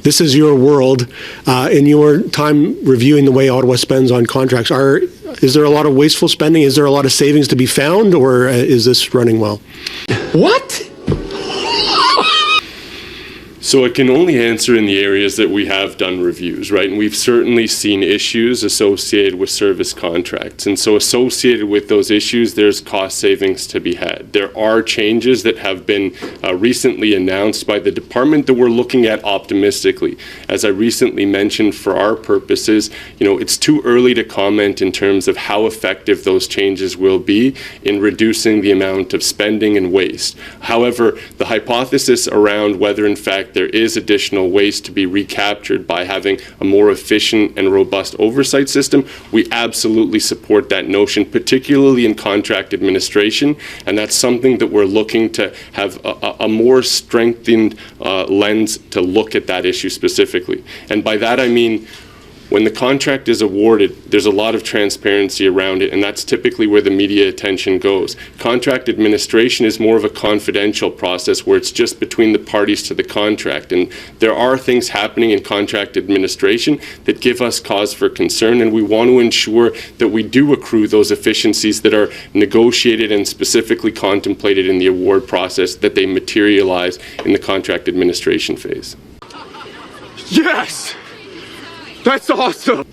this is your world. In your time reviewing the way Ottawa spends on contracts, is there a lot of wasteful spending? Is there a lot of savings to be found, or is this running well? What? So it can only answer in the areas that we have done reviews, right? And we've certainly seen issues associated with service contracts. And so associated with those issues, there's cost savings to be had. There are changes that have been recently announced by the department that we're looking at optimistically. As I recently mentioned, for our purposes, it's too early to comment in terms of how effective those changes will be in reducing the amount of spending and waste. However, the hypothesis around whether in fact there is additional waste to be recaptured by having a more efficient and robust oversight system, we absolutely support that notion, particularly in contract administration, and that's something that we're looking to have a more strengthened lens to look at that issue specifically. And by that I mean, when the contract is awarded, there's a lot of transparency around it, and that's typically where the media attention goes. Contract administration is more of a confidential process where it's just between the parties to the contract, and there are things happening in contract administration that give us cause for concern, and we want to ensure that we do accrue those efficiencies that are negotiated and specifically contemplated in the award process, that they materialize in the contract administration phase. Yes! That's awesome.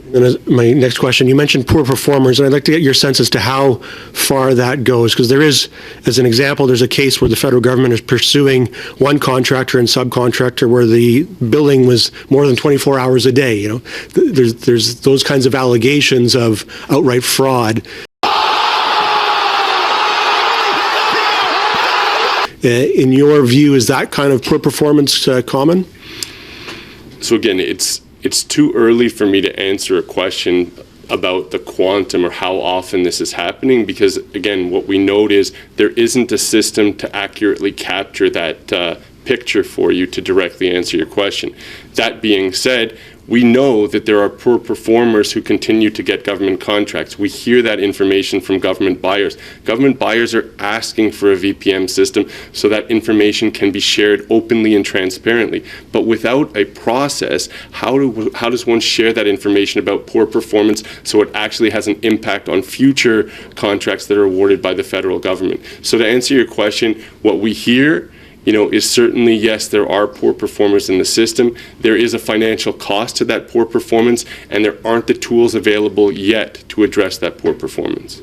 And as my next question, you mentioned poor performers, and I'd like to get your sense as to how far that goes, because there is, as an example, there's a case where the federal government is pursuing one contractor and subcontractor where the billing was more than 24 hours a day. There's those kinds of allegations of outright fraud. In your view, is that kind of poor performance common? So again, it's too early for me to answer a question about the quantum or how often this is happening, because again, what we note is there isn't a system to accurately capture that picture for you to directly answer your question. That being said, we know that there are poor performers who continue to get government contracts. We hear that information from government buyers. Government buyers are asking for a VPM system so that information can be shared openly and transparently. But without a process, how does one share that information about poor performance so it actually has an impact on future contracts that are awarded by the federal government? So to answer your question, what we hear is certainly, yes, there are poor performers in the system. There is a financial cost to that poor performance, and there aren't the tools available yet to address that poor performance.